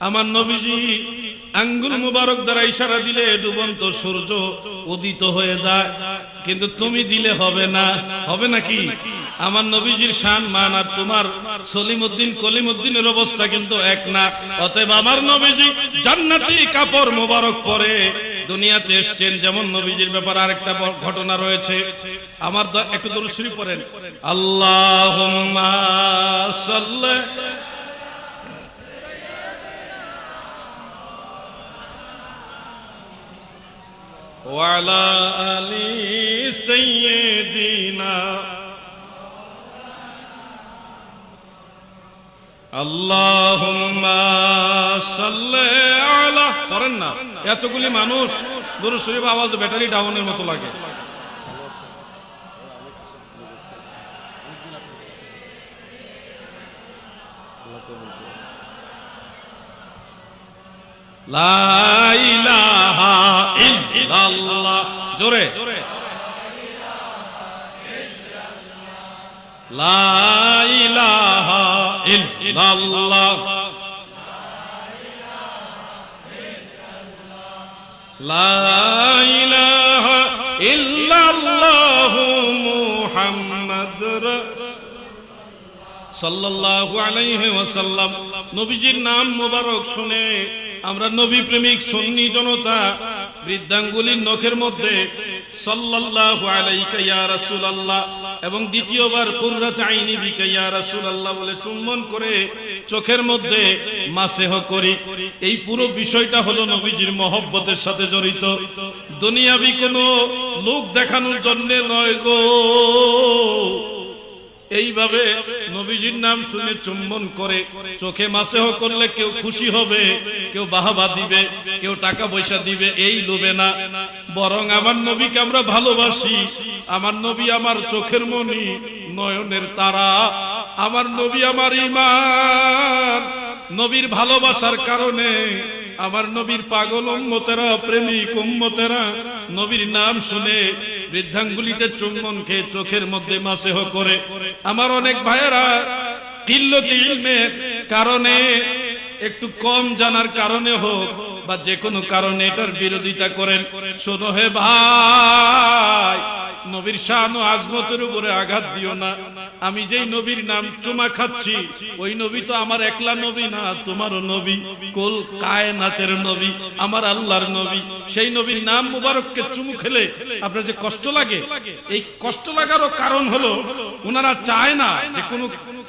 আমার নবীজি আঙ্গুল মুবারক দ্বারা ইশারা দিলে ডুবন্ত সূর্য উদিত হয়ে যায়, কিন্তু তুমি দিলে হবে না। হবে নাকি? আমার নবীজির শান মান আর তোমার সলিমউদ্দিন কলিমউদ্দিনের অবস্থা কিন্তু এক না। অতএব আমার নবীজি জান্নাতি কাপড় মুবারক পরে দুনিয়াতে এসেছেন। যেমন নবীজির ব্যাপারে আরেকটা ঘটনা রয়েছে। আমার একটু দরুদ শরীফ পড়েন। আল্লাহুম্মা সাল্লি ওয়ালা আলি সাইয়্যিদিনা আল্লাহুম্মা সাল্লি আলা। করেন না, এতগুলি মানুষ দরুদ শরীফ আওয়াজ ব্যাটারি ডাউনের মতো লাগে। লা ইলাহা ইল্লাল্লাহ, জোরে লা ইলাহা ইল্লাল্লাহ, লা ইলাহা ইল্লাল্লাহ মুহাম্মাদুর সাল্লাল্লাহু আলাইহি ওয়াসাল্লাম। নবীজির নাম মোবারক শুনে আমরা নবী প্রেমিক সুন্নি জনতা বৃদ্ধাঙ্গুলির নখের মধ্যে সাল্লাল্লাহু আলাইকা ইয়া রাসূলুল্লাহ এবং দ্বিতীয়বার কুররাত আইনি বিকা ইয়া রাসূলুল্লাহ বলে চুম্বন করে চোখের মধ্যে মাসেহ করি। এই পুরো বিষয়টা হলো নবীজির মহব্বতের সাথে জড়িত, দুনিয়াবি কোনো লোক দেখানোর জন্য নয় গো। এইভাবে নবীজির নাম শুনে চুম্বন করে চোখে মাসেহ করলে কেউ খুশি হবে, কেউ বাহাবা দিবে, কেউ টাকা পয়সা দিবে, এই লোভে না। বরং আমার নবীকে আমরা ভালোবাসি। আমার নবী আমার চোখের মণি, নয়নের তারা। আমার নবী আমার ঈমান। নবীর ভালোবাসার কারণে আমার নবীর পাগল উম্মতেরা, প্রেমিক উম্মতেরা নবীর নাম শুনে বৃদ্ধাঙ্গুলিতে চুম্বন খেয়ে চোখের মধ্যে মাসেহ করে। আমার অনেক ভাইয়েরা কিল্লতি ইলমের কারণে, একটু কম জানার কারণে হোক বা যে কোনো কারণে এটার বিরোধিতা করেন। শোনো হে ভাই, নবীর শান ও আজমতের উপরে আঘাত দিও না। আমি যেই নবীর নাম চুমা খাচ্ছি, ওই নবী তো আমার একলা নবী না, তোমারও নবী, কুল কায়নাতের নবী, আমার আল্লাহর নবী। সেই নবীর নাম মুবারককে চুমু খেলে আপনার যে কষ্ট লাগে, এই কষ্ট লাগারও কারণ হলো ওনারা চায় না যে কোনো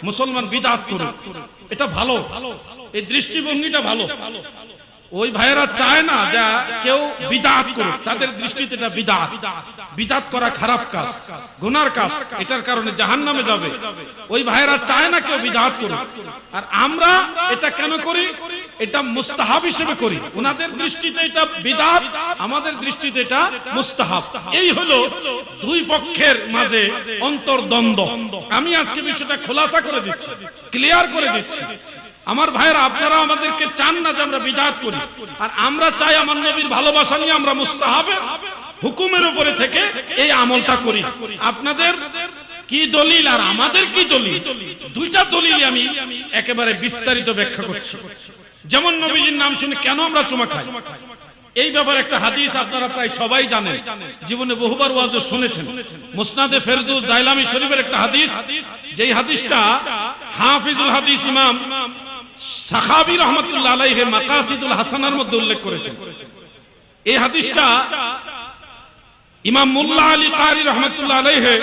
মুসলমান বিদআত করুক। এটা ভালো, এই দৃষ্টিভঙ্গিটা ভালো। ওই ভাইয়েরা চায় না যে কেউ বিদআত করুক, তাদের দৃষ্টিতে এটা বিদআত। বিদআত করা খারাপ কাজ, গুনার কাজ, এটার কারণে জাহান্নামে যাবে। ওই ভাইয়েরা চায় না কেউ বিদআত করুক। আর আমরা এটা কেন করি? এটা মুস্তাহাব হিসেবে করি। ওনাদের দৃষ্টিতে এটা বিদআত, আমাদের দৃষ্টিতে এটা মুস্তাহাব। এই হলো দুই পক্ষের মাঝে অন্তর্দ্বন্দ্ব। আমি আজকে বিষয়টা খোলাসা করে দিচ্ছি, ক্লিয়ার করে দিচ্ছি। আমার ভাইরা, আপনারা আমাদেরকে চান না যে আমরা বিদআত করি, আর আমরা চাই আমার নবীর ভালোবাসা নিয়ে আমরা মুস্তাহাবের হুকুমের উপরে থেকে এই আমলটা করি। আপনাদের কি দলিল আর আমাদের কি দলিল, দুইটা দলিল আমি একেবারে বিস্তারিত ব্যাখ্যা করছি। যেমন নবীজির নাম শুনে কেন আমরা চুমা খাই, এই ব্যাপারে একটা হাদিস আপনারা প্রায় সবাই জানেন, জীবনে বহুবার ওয়াজ শুনেছেন। মুসনাদে ফেরদৌস দাইলামি শরীফের একটা হাদিস, যেই হাদিসটা হাফিজুল হাদিস ইমাম সাখাবী রাহমাতুল্লাহ আলাইহি মাকাসিদুল হাসানার মধ্যে উল্লেখ করেছেন। এই হাদিসটা ইমাম মুল্লা আলী কারি রাহমাতুল্লাহ আলাইহি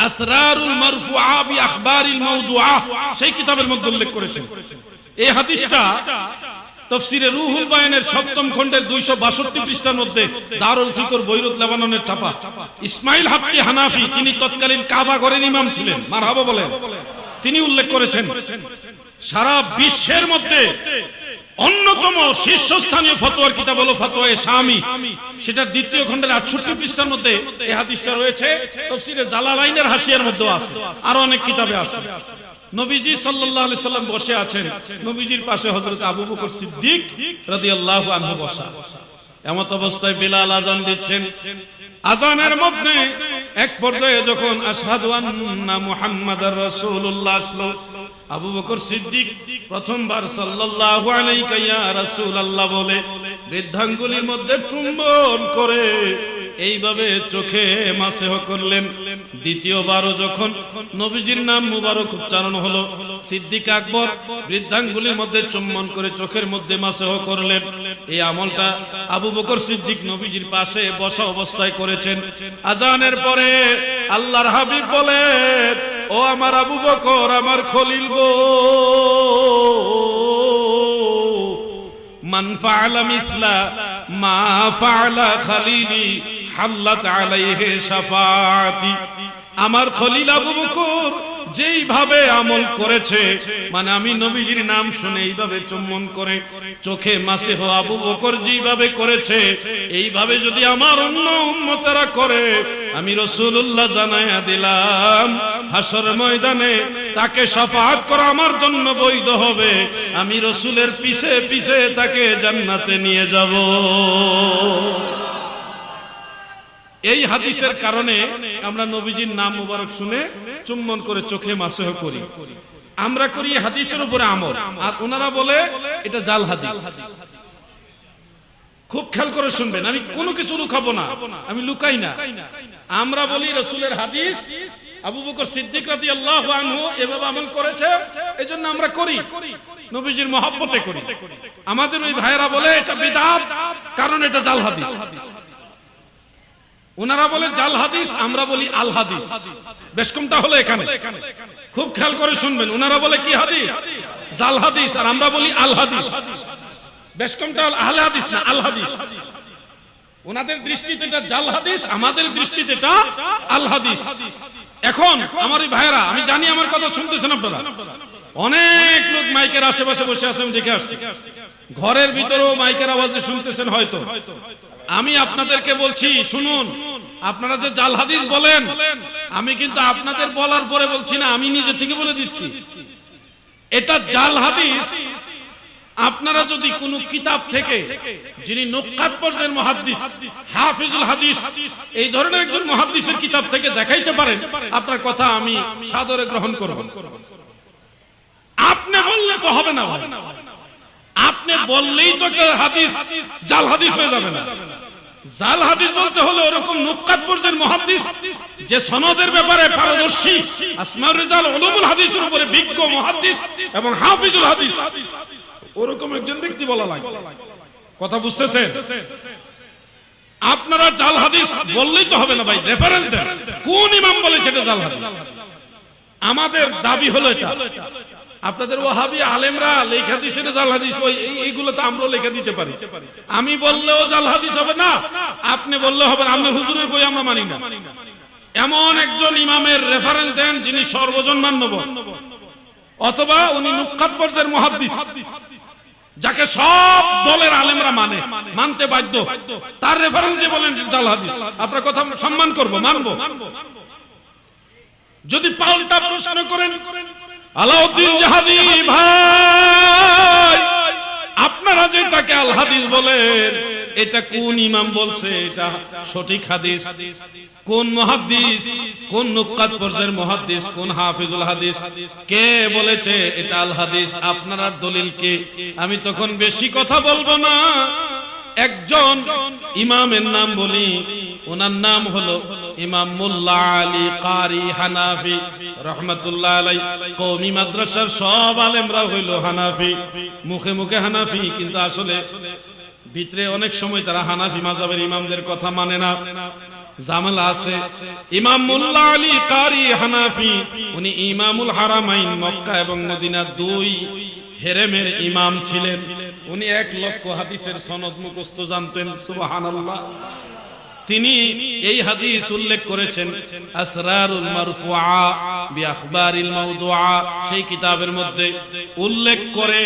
আসরারুল মারফুআ বি আখবারিল মাওদুআ সেই কিতাবের মধ্যে উল্লেখ করেছেন। এই হাদিসটা তাফসীরে রুহুল বায়ানের 7ম খণ্ডের 262 পৃষ্ঠার মধ্যে দারুল ফিকর বৈরুত লেবাননের ছাপা। ইসমাইল হাক্কি হানাফি, যিনি তৎকালীন কাবা ঘরের ইমাম ছিলেন, মারহাবা বলেন, তিনি উল্লেখ করেছেন সারা বিশ্বের মধ্যে অন্যতম শীর্ষস্থানীয় ফতোয়ার কিতাব হলো ফতোয়ায়ে শামী। সেটা 2য় খণ্ডের 68 পৃষ্ঠার মধ্যে এই হাদিসটা রয়েছে। তাফসীরে জালালাইনের হাসিয়ার মধ্যে আছে, আর অনেক কিতাবে আছে। নবীজি সাল্লাল্লাহু আলাইহি সাল্লাম বসে আছেন, নবীজির পাশে হযরত আবু বকর সিদ্দিক রাদিয়াল্লাহু আনহু বসা। এমত অবস্থায় বিলাল আযান দিচ্ছেন। আযানের মধ্যে এক পর্যায়ে যখন আশহাদু আন্না মুহাম্মাদার রাসূলুল্লাহ আসলো, আবু বকর সিদ্দিক প্রথমবার সাল্লাল্লাহু আলাইহি ইয়া রাসূলুল্লাহ বলে বৃদ্ধাঙ্গুলির মধ্যে চুম্বন করে এইভাবে চোখে মাসেহ করলেন। দ্বিতীয়বারও যখন নবীজির নাম মুবারক উচ্চারণ হলো, সিদ্দিক আকবর বৃদ্ধাঙ্গুলির মধ্যে চুম্বন করে চোখের মধ্যে মাসেহ করলেন। এই আমলটা আবু বকর সিদ্দিক নবীজির পাশে বসা অবস্থায় করেছেন। আজানের পরে আল্লাহর হাবিব বলেন, ও আমার আবু বকর, আমার খলিল গো, মান ফাআলা মিসলা মা ফাআলা খলিলি হাল্লাত আলাইহি শাফাআতি। আমার খলিল আবু বকর যেইভাবে আমল করেছে, মানে আমি নবীজির নাম শুনে এইভাবে চুম্বন করে চোখে মাসেহ আবু বকর যেইভাবে করেছে, এইভাবে যদি আমার অন্য উম্মতেরা করে, আমি রাসূলুল্লাহ জানায়া দিলাম হাসর ময়দানে তাকে শাফাআত করা আমার জন্য বৈধ হবে। আমি রাসূলের পিছে পিছে তাকে জান্নাতে নিয়ে যাব। এই হাদিসের কারণে আমরা নবীজির নাম মুবারক শুনে চুম্বন করে চোখে মাসেহ করি। আমরা করি হাদিসের উপরে আমল, আর ওনারা বলে এটা জাল হাদিস। খুব খেয়াল করে শুনবেন, আমি কোনো কিছু লুকাবো না, আমি লুকাই না। আমরা বলি রাসূলের হাদিস, আবু বকর সিদ্দিক রাদিয়াল্লাহু আনহু এভাবে আমল করেছে, এজন্য আমরা করি, নবীজির মহব্বতে করি। আমাদের ওই ভাইয়েরা বলে এটা বিদআত, কারণ এটা জাল হাদিস। ওনারা বলে জাল হাদিস, আমরা বলি আল হাদিস। বেশ কমটা হলো এখানে, খুব খেয়াল করে শুনবেন। ওনারা বলে কি হাদিস? জাল হাদিস, আর আমরা বলি আল হাদিস। বেশ কমটা হলো আহলে হাদিস না, আল হাদিস। ওনাদের দৃষ্টিতে এটা জাল হাদিস, আমাদের দৃষ্টিতে এটা আল হাদিস। এখন আমার এই ভাইয়েরা, আমি জানি আমার কথা শুনতেছেন আপনারা, অনেক লোক মাইকের আশেপাশে বসে আছে, আমি দেখে আসছি। ঘরের ভিতরেও মাইকের আওয়াজে শুনতেছেন হয়তো। আমি আপনাদেরকে বলছি, শুনুন, আপনারা যে জাল হাদিস বলেন, আমি কিন্তু আপনাদের বলার পরে বলছি না, আমি নিজে থেকে বলে দিচ্ছি এটা জাল হাদিস। আপনারা যদি কোনো কিতাব থেকে, যিনি নুক্কাত পর্যায়ের মুহাদ্দিস, হাফিজুল হাদিস, এই ধরনের একজন মুহাদ্দিসের কিতাব থেকে দেখাইতে পারেন, আপনার কথা আমি সাদরে গ্রহণ করব। আপনি বললে তো হবে না, আপনি বললেই তো একটা হাদিস জাল হাদিস হয়ে যাবে না। জাল হাদিস বলতে হলে ওরকম নুক্কাত পর্যায়ের মুহাদ্দিস, যে সনদের ব্যাপারে পারদর্শী, আসমাউর রিজাল উলুমুল হাদিসের উপরে বিজ্ঞ মুহাদ্দিস এবং হাফিজুল হাদিস, ওরকম একজন ব্যক্তি বলা লাগে। কথা বুঝতেছেন? আপনারা জাল হাদিস বললেই তো হবে না ভাই, রেফারেন্স দেন, কোন ইমাম বলেছে এটা জাল হাদিস। আমাদের দাবি হলো এটা। আপনাদের ওয়াহাবি আলেমরা লেখা দিয়েছে জাল হাদিস, ওই এইগুলো তো আমরাও লেখা দিতে পারি। আমি বললেও জাল হাদিস হবে না, আপনি বললে হবে না। আপনার হুজুরের বই আমরা মানি না, এমন একজন ইমামের রেফারেন্স দেন যিনি সর্বজন মান্যব, অথবা উনি নুক্কাত পর্যায়ের মুহাদ্দিস, যাকে সব দলের আলেমরা মানতে বাধ্য, তার রেফারেন্স দিয়ে বলেন জাল হাদিস। আপনার কথা সম্মান করব, মানব। যদি পাল্টা প্রশ্ন করেন, আলাউদ্দিন জাহাদি ভাই, আপনারা যেটাকে আল হাদিস বলেন, এটা কোন ইমাম বলছে এটা সঠিক হাদিস? কোন মুহাদ্দিস, কোন নুক্কাত পর্যায়ের মুহাদ্দিস, কোন হাফিজুল হাদিস, কে বলেছে এটা আল হাদিস? আপনারা দলিল কে? আমি তখন বেশি কথা বলবো না, একজন ইমামের নাম বলি, ওনার নাম হলো ইমাম মুল্লা আলী কারি হানাফি রাহমাতুল্লাহ আলাইহি। কওমি মাদ্রাসার সব আলেমরা হইল হানাফি, মুখে মুখে হানাফি, কিন্তু আসলে ভিতরে অনেক সময় তারা হানাফি মাযহাবের ইমামদের কথা মানে না, ঝামেলা আছে। ইমাম মুল্লা আলী কারি হানাফি, উনি ইমামুল হারামাইন মক্কা এবং মদিনা দুই হেরেমের ইমাম ছিলেন। উনি 1 লক্ষ হাদিসের সনদ মুখস্থ জানতেন, সুবহানাল্লাহ। তিনি এই হাদিস উল্লেখ করেছেন আসরারুল মারফুআ বিআখবারিল মাওদুআ, সেই কিতাবের মধ্যে উল্লেখ করে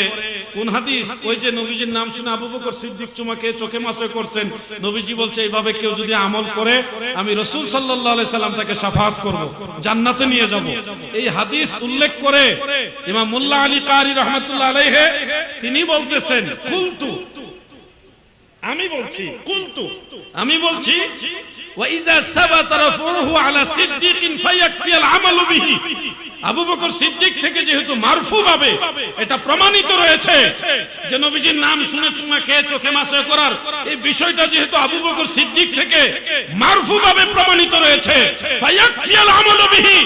কোন হাদিস? ওই যে নবীজির নাম শুনে আবু বকর সিদ্দিক চুমাকে চোখে মাসে করছেন, নবীজি বলছে এইভাবে কেউ যদি আমল করে, আমি রাসূল সাল্লাল্লাহু আলাইহি সাল্লাম তাকে শাফাআত করব, জান্নাতে নিয়ে যাব। এই হাদিস উল্লেখ করে ইমাম মুল্লা আলী কারি রাহমাতুল্লাহ আলাইহি তিনি বলতেছেন, কুলতু আমি বলছি ওয়া ইজা সাবাতা রাফুহু আলা সিদ্দিকিন ফায়াকফি আল আমালু বিহি। আবু বকর সিদ্দিক থেকে যেহেতু মারফু ভাবে এটা প্রমাণিত রয়েছে যে নবীজির নাম শুনে চুমা খেয়ে চোখে মাসে করার এই বিষয়টা যেহেতু আবু বকর সিদ্দিক থেকে মারফু ভাবে প্রমাণিত রয়েছে, ফায়াকফি আল আমালু বিহি,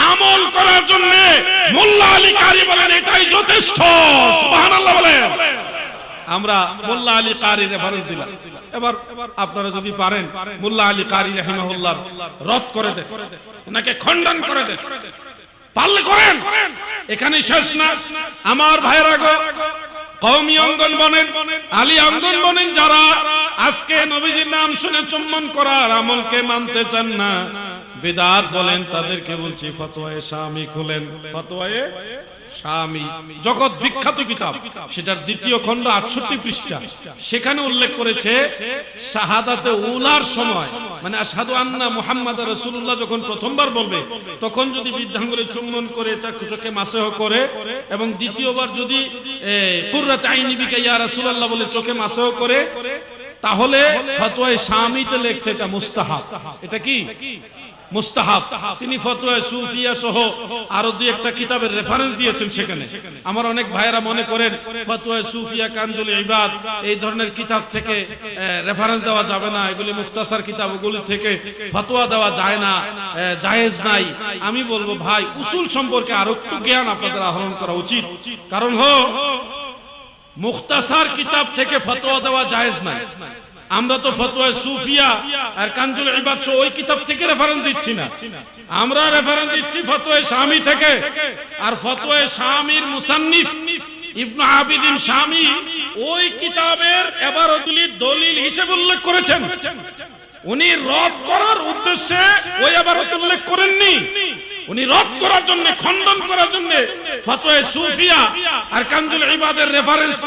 আমল করার জন্য মোল্লা আলী কারি বলেন এটাই যথেষ্ট। সুবহানাল্লাহ বলেন। আমরা মোল্লা আলী কারি রেফারেন্স দিলাম। এবার আপনারা যদি পারেন মোল্লা আলী কারি রাহিমাহুল্লাহ রদ করে দেন, ওনাকে খণ্ডন করে দেন, পারলে করেন। এখানে শেষ না আমার ভাইরা গো, কওমি অঙ্গন বনেন, আলী অঙ্গন বনেন, যারা আজকে নবীজির নাম শুনে চুম্বন করার আমলকে মানতে চান না, বিদআত বলেন, তাদেরকে বলছি ফতোয়ায়ে শামি খুলেন। ফতোয়ায়ে শামি জগৎ বিখ্যাত কিতাব, সেটার দ্বিতীয় খণ্ড 68 পৃষ্ঠা। সেখানে উল্লেখ করেছে শাহাদাতে উলার সময়, মানে আশহাদু আন্না মুহাম্মাদুর রাসূলুল্লাহ যখন প্রথমবার বলবে তখন যদি বৃদ্ধাঙ্গুলে চুম্বন করে চোখে মাসহ করে, এবং দ্বিতীয়বার যদি কুররাত আইনি বিকা ইয়া রাসূলুল্লাহ বলে চোখে মাসহ করে, তাহলে ফতোয়ায়ে শামিতে লেখছে এটা মুস্তাহাব। এটা কি মুস্তাহাব। তিনি ফতোয়া সুফিয়া সহ আরো দুই একটা কিতাবের রেফারেন্স দিয়েছেন সেখানে। আমার অনেক ভাইয়েরা মনে করেন ফতোয়া সুফিয়া, কানজুল ইবাদ এই ধরনের কিতাব থেকে রেফারেন্স দেওয়া যাবে না, এগুলি মুখতাসার কিতাব, ওগুলি থেকে ফতোয়া দেওয়া যায় না, জায়েজ নাই। আমি বলবো ভাই, উসুল সম্পর্কে আরো একটু জ্ঞান আপনাদের আহরণ করা উচিত। কারণ মুখতাসার কিতাব থেকে ফতোয়া দেওয়া জায়েজ নাই। আমরা তো ফতোয়া সুফিয়া আর কানজুল ইবাদ ওই কিতাব থেকে রেফারেন্স দিচ্ছি না, আমরা রেফারেন্স দিচ্ছি ফতোয়া শামি থেকে। আর ফতোয়া শামির মুসান্নিফ ইবনে আবিদিন শামি ওই কিতাবের এবারতগুলি দলিল হিসেবে উল্লেখ করেছেন। উনি রদ করার উদ্দেশ্যে ওই এবারত উল্লেখ করেননি, উনি রদ করার জন্য, খণ্ডন করার জন্য ফতোয়া সুফিয়া আর কানজুল ইবাদের রেফারেন্স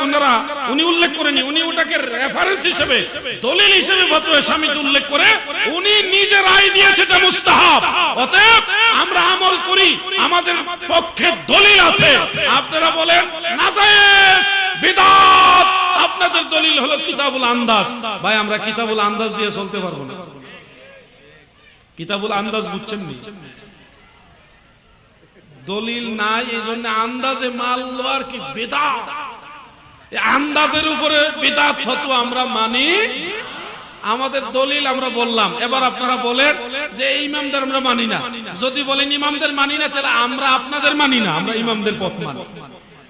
উনি উল্লেখ করেনি। উনি ওটাকে রেফারেন্স হিসেবে, দলিল হিসেবে ফতোয়া শামিতে উল্লেখ করে উনি নিজে রায় দিয়েছে এটা মুস্তাহাব। অতএব আমরা আমল করি, আমাদের পক্ষে দলিল আছে। আপনারা বলেন নাজায়েজ, বিদআত, আপনাদের দলিল হলো কিতাবুল আন্দাজ। ভাই আমরা কিতাবুল আন্দাজ দিয়ে চলতে পারবো না। কিতাবুল আন্দাজ বুঝছেন নি? দলিল নাই, এই জন্য আন্দাজে মালবার কি বিদআত। আন্দাজের উপরে বিদআত ফতোয়া আমরা মানি, আমাদের দলিল আমরা বললাম। এবার আপনারা বলেন যে এই ইমামদের আমরা মানি না। যদি বলেন ইমামদের মানি না, তাহলে আমরা আপনাদের মানি না, আমরা ইমামদের পথ মানি।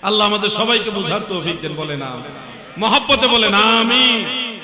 আল্লাহ আমাদের সবাইকে বুঝার তৌফিক দেন। বলেন আমিন, মহব্বতে বলেন আমিন।